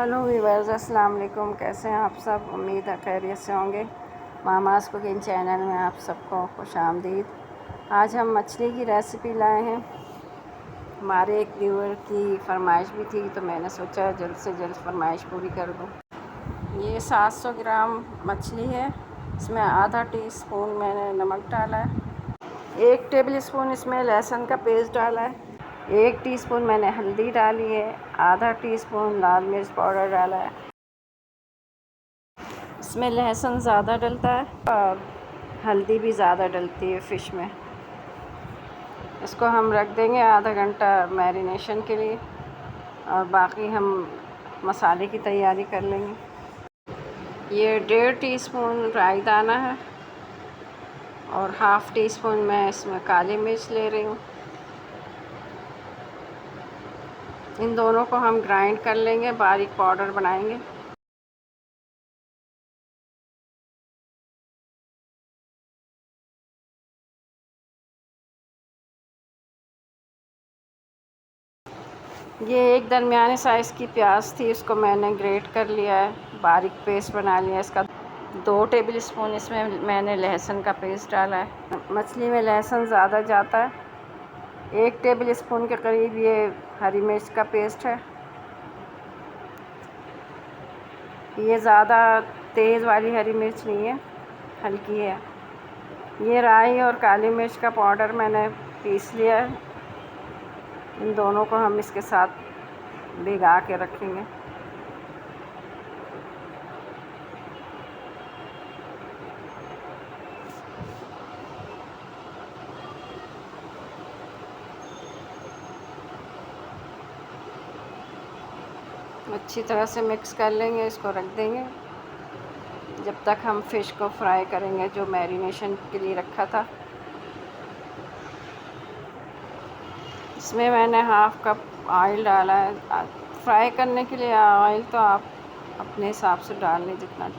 Hello viewers, अस्सलाम वालेकुम। कैसे हैं आप सब? उम्मीद है खैरियत से होंगे। मामाज़ कुकिंग चैनल में आप सबको खुश आमदीद। आज हम मछली की रेसिपी लाए हैं। हमारे एक व्यूअर की फरमाइश भी थी, तो मैंने सोचा जल्द से जल्द फरमाइश पूरी कर दूँ। ये 700 ग्राम मछली है। इसमें आधा टीस्पून मैंने नमक डाला है, 1 टेबल स्पून इसमें लहसुन का पेस्ट डाला है, 1 टीस्पून मैंने हल्दी डाली है, आधा टीस्पून लाल मिर्च पाउडर डाला है। इसमें लहसुन ज़्यादा डलता है और हल्दी भी ज़्यादा डलती है फ़िश में। इसको हम रख देंगे आधा घंटा मैरिनेशन के लिए, और बाकी हम मसाले की तैयारी कर लेंगे। ये 1.5 टीस्पून राई दाना है और हाफ़ टी स्पून मैं इसमें काली मिर्च ले रही हूँ। इन दोनों को हम ग्राइंड कर लेंगे, बारीक पाउडर बनाएंगे। ये एक दरमियाने साइज़ की प्याज थी, इसको मैंने ग्रेट कर लिया है, बारीक पेस्ट बना लिया इसका। 2 टेबल स्पून इसमें मैंने लहसुन का पेस्ट डाला है। मछली में लहसुन ज़्यादा जाता है। 1 टेबल स्पून के करीब ये हरी मिर्च का पेस्ट है। ये ज़्यादा तेज़ वाली हरी मिर्च नहीं है, हल्की है। ये राई और काली मिर्च का पाउडर मैंने पीस लिया है। इन दोनों को हम इसके साथ भिगा के रखेंगे। अच्छी तरह से मिक्स कर लेंगे, इसको रख देंगे जब तक हम फ़िश को फ्राई करेंगे जो मैरिनेशन के लिए रखा था। इसमें मैंने हाफ़ कप ऑयल डाला है। फ्राई करने के लिए ऑयल तो आप अपने हिसाब से डाल लें जितना।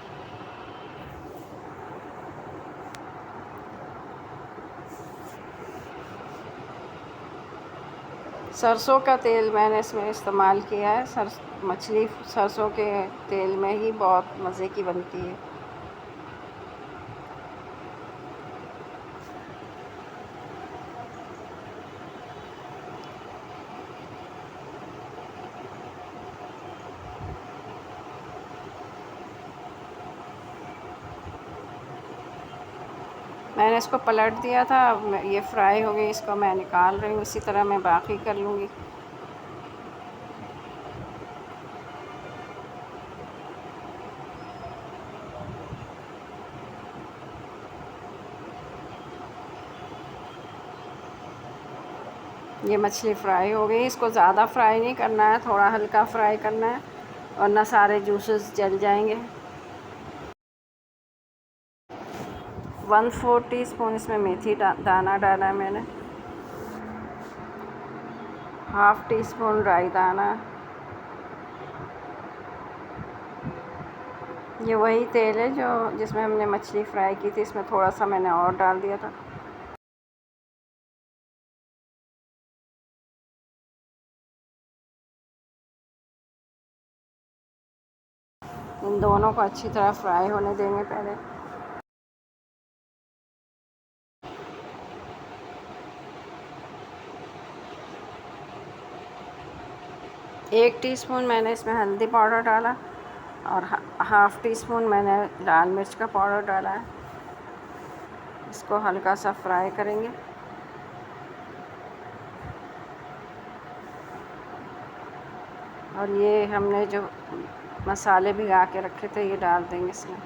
सरसों का तेल मैंने इसमें इस्तेमाल किया है। मछली सरसों के तेल में ही बहुत मज़े की बनती है। मैंने इसको पलट दिया था, अब ये फ्राई हो गई, इसको मैं निकाल रही हूँ। इसी तरह मैं बाकी कर लूँगी। ये मछली फ्राई हो गई। इसको ज़्यादा फ्राई नहीं करना है, थोड़ा हल्का फ्राई करना है, वरना सारे जूसेस जल जाएंगे। 1/4 टीस्पून इसमें मेथी दाना डाला है मैंने, हाफ़ टी स्पून राई दाना। ये वही तेल है जो जिसमें हमने मछली फ्राई की थी, इसमें थोड़ा सा मैंने और डाल दिया था। इन दोनों को अच्छी तरह फ्राई होने देंगे पहले। एक टीस्पून मैंने इसमें हल्दी पाउडर डाला और हाफ़ टी स्पून मैंने लाल मिर्च का पाउडर डाला है। इसको हल्का सा फ्राई करेंगे। और ये हमने जो मसाले भिगा के रखे थे ये डाल देंगे इसमें।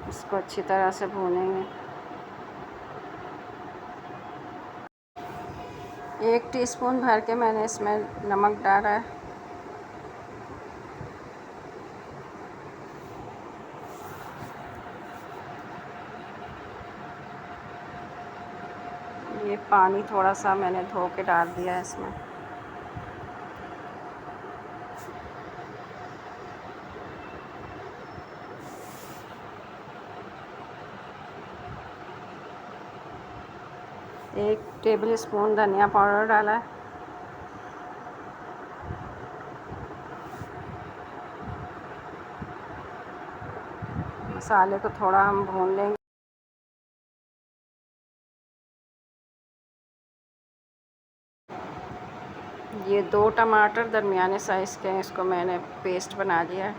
इसको अच्छी तरह से भूनेंगे। 1 टीस्पून भर के मैंने इसमें नमक डाला है। ये पानी थोड़ा सा मैंने धो के डाल दिया है इसमें। एक टेबल स्पून धनिया पाउडर डाला है। मसाले को थोड़ा हम भून लेंगे। ये 2 टमाटर दरमियाने साइज़ के हैं, इसको मैंने पेस्ट बना लिया है।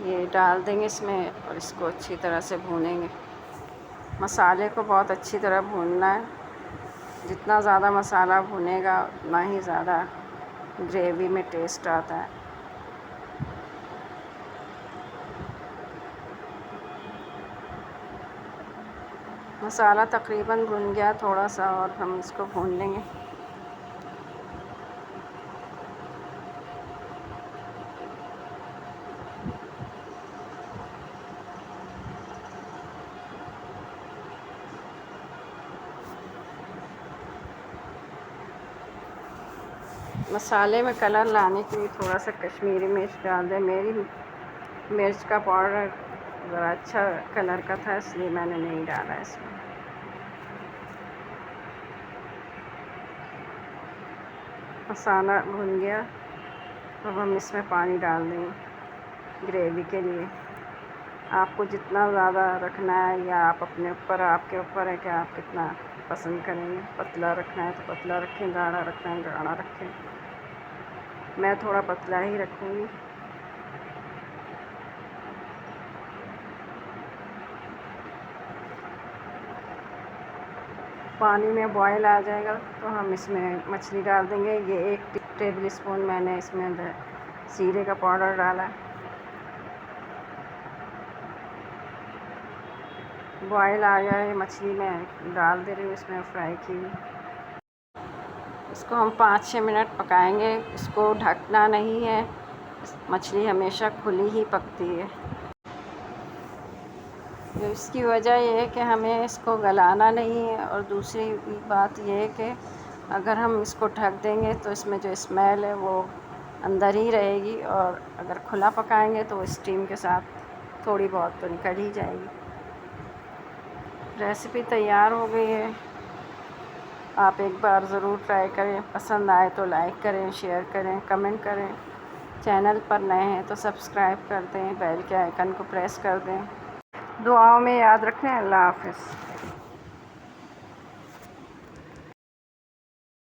ये डाल देंगे इसमें और इसको अच्छी तरह से भूनेंगे। मसाले को बहुत अच्छी तरह भूनना है। जितना ज़्यादा मसाला भुनेगा उतना ही ज़्यादा ग्रेवी में टेस्ट आता है। मसाला तकरीबन भुन गया, थोड़ा सा और हम इसको भून लेंगे। मसाले में कलर लाने के लिए थोड़ा सा कश्मीरी मिर्च डाल दें। मेरी मिर्च का पाउडर ज़रा अच्छा कलर का था, इसलिए मैंने नहीं डाला इसमें। मसाला भुन गया, अब हम इसमें पानी डाल देंगे ग्रेवी के लिए। आपको जितना ज़्यादा रखना है या आप अपने ऊपर, आपके ऊपर है कि आप कितना पसंद करेंगे। पतला रखना है तो पतला रखें, गाढ़ा रखना है गाढ़ा रखें। मैं थोड़ा पतला ही रखूँगी। पानी में बॉयल आ जाएगा तो हम इसमें मछली डाल देंगे। ये 1 टेबल स्पून मैंने इसमें जीरे का पाउडर डाला। बॉयल आ जाए मछली में डाल दे रही हूँ इसमें फ्राई की। इसको हम 5-6 मिनट पकाएंगे। इसको ढकना नहीं है, मछली हमेशा खुली ही पकती है। इसकी वजह ये है कि हमें इसको गलाना नहीं है, और दूसरी बात ये है कि अगर हम इसको ढक देंगे तो इसमें जो स्मेल है वो अंदर ही रहेगी, और अगर खुला पकाएंगे तो स्टीम के साथ थोड़ी बहुत तो निकल ही जाएगी। रेसिपी तैयार हो गई है। आप एक बार ज़रूर ट्राई करें। पसंद आए तो लाइक करें, शेयर करें, कमेंट करें। चैनल पर नए हैं तो सब्सक्राइब कर दें, बेल के आइकन को प्रेस कर दें। दुआओं में याद रखें। अल्लाह हाफ़िज़।